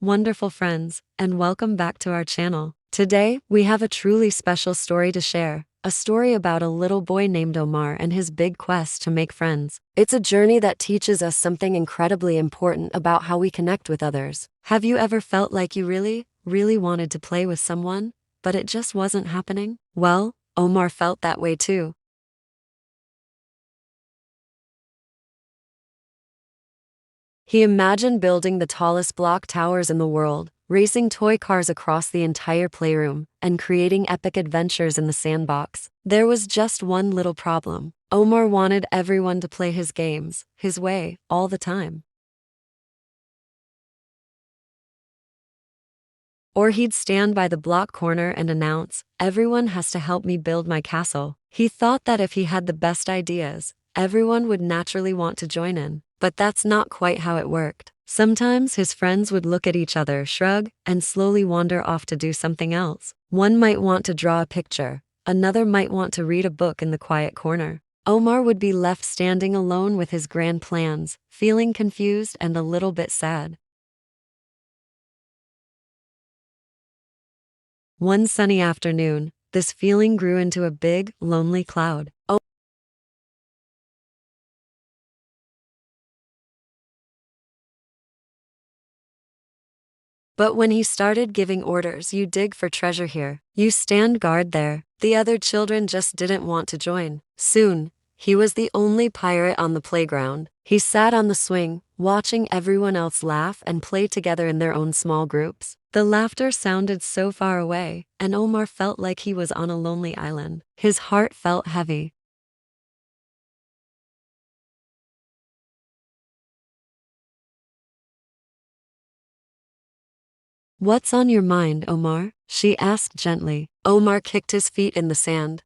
Wonderful friends, and welcome back to our channel. Today, we have a truly special story to share, a story about a little boy named Omar and his big quest to make friends. It's a journey that teaches us something incredibly important about how we connect with others. Have you ever felt like you really wanted to play with someone, but it just wasn't happening? Well, Omar felt that way too. He imagined building the tallest block towers in the world, racing toy cars across the entire playroom, and creating epic adventures in the sandbox. There was just one little problem. Omar wanted everyone to play his games, his way, all the time. Or he'd stand by the block corner and announce, "Everyone has to help me build my castle." He thought that if he had the best ideas, everyone would naturally want to join in. But that's not quite how it worked. Sometimes his friends would look at each other, shrug, and slowly wander off to do something else. One might want to draw a picture, another might want to read a book in the quiet corner. Omar would be left standing alone with his grand plans, feeling confused and a little bit sad. One sunny afternoon, this feeling grew into a big, lonely cloud. But when he started giving orders, "You dig for treasure here, you stand guard there," the other children just didn't want to join. Soon, he was the only pirate on the playground. He sat on the swing, watching everyone else laugh and play together in their own small groups. The laughter sounded so far away, and Omar felt like he was on a lonely island. His heart felt heavy. "What's on your mind, Omar?" she asked gently. Omar kicked his feet in the sand.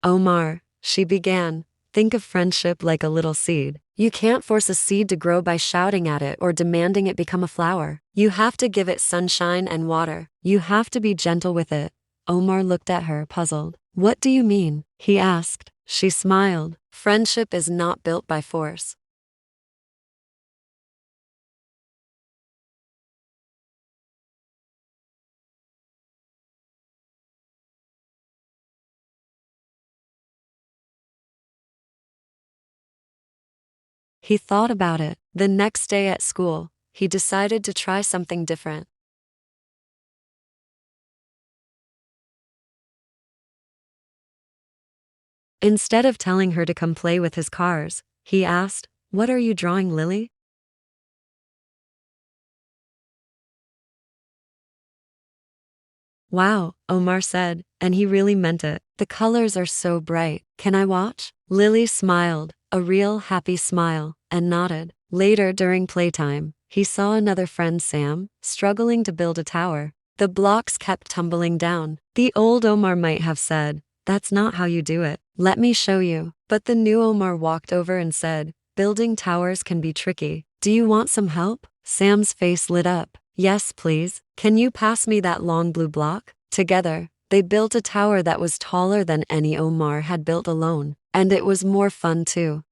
"Omar," she began, "think of friendship like a little seed. You can't force a seed to grow by shouting at it or demanding it become a flower. You have to give it sunshine and water. You have to be gentle with it." Omar looked at her, puzzled. "What do you mean?" he asked. She smiled. "Friendship is not built by force." He thought about it. The next day at school, he decided to try something different. Instead of telling her to come play with his cars, he asked, "What are you drawing, Lily?" "Wow," Omar said, and he really meant it. "The colors are so bright. Can I watch?" Lily smiled, a real happy smile, and nodded. Later during playtime, he saw another friend, Sam, struggling to build a tower. The blocks kept tumbling down. The old Omar might have said, "That's not how you do it. Let me show you." But the new Omar walked over and said, "Building towers can be tricky. Do you want some help?" Sam's face lit up. "Yes, please. Can you pass me that long blue block?" Together, they built a tower that was taller than any Omar had built alone. And it was more fun too.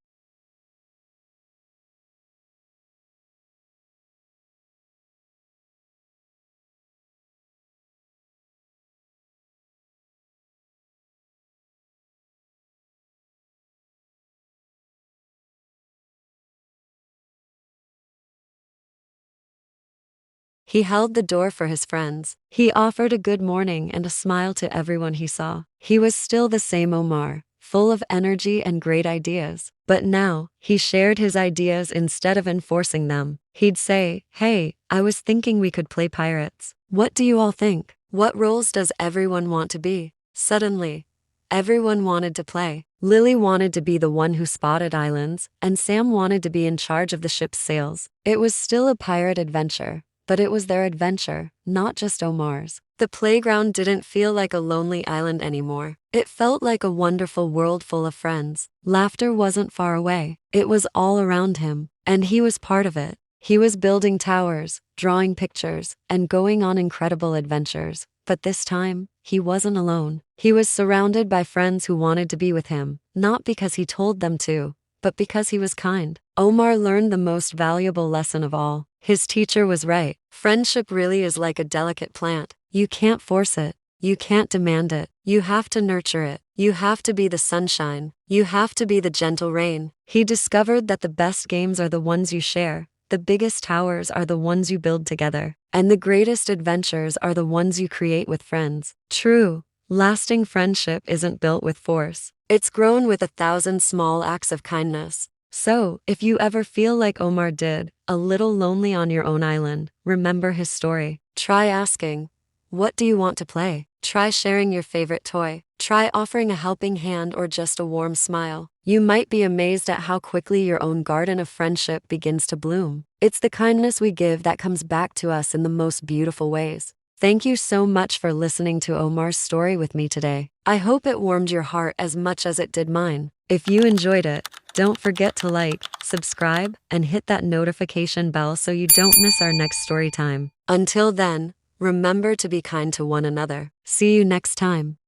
He held the door for his friends. He offered a good morning and a smile to everyone he saw. He was still the same Omar, full of energy and great ideas. But now, he shared his ideas instead of enforcing them. He'd say, "Hey, I was thinking we could play pirates. What do you all think? What roles does everyone want to be?" Suddenly, everyone wanted to play. Lily wanted to be the one who spotted islands, and Sam wanted to be in charge of the ship's sails. It was still a pirate adventure, but it was their adventure, not just Omar's. The playground didn't feel like a lonely island anymore. It felt like a wonderful world full of friends. Laughter wasn't far away. It was all around him, and he was part of it. He was building towers, drawing pictures, and going on incredible adventures. But this time, he wasn't alone. He was surrounded by friends who wanted to be with him, not because he told them to, but because he was kind. Omar learned the most valuable lesson of all. His teacher was right. Friendship really is like a delicate plant. You can't force it. You can't demand it. You have to nurture it. You have to be the sunshine. You have to be the gentle rain. He discovered that the best games are the ones you share. The biggest towers are the ones you build together. And the greatest adventures are the ones you create with friends. True, lasting friendship isn't built with force. It's grown with 1,000 small acts of kindness. So, if you ever feel like Omar did, a little lonely on your own island, remember his story. Try asking, "What do you want to play?" Try sharing your favorite toy. Try offering a helping hand or just a warm smile. You might be amazed at how quickly your own garden of friendship begins to bloom. It's the kindness we give that comes back to us in the most beautiful ways. Thank you so much for listening to Omar's story with me today. I hope it warmed your heart as much as it did mine. If you enjoyed it, don't forget to like, subscribe, and hit that notification bell so you don't miss our next story time. Until then, remember to be kind to one another. See you next time.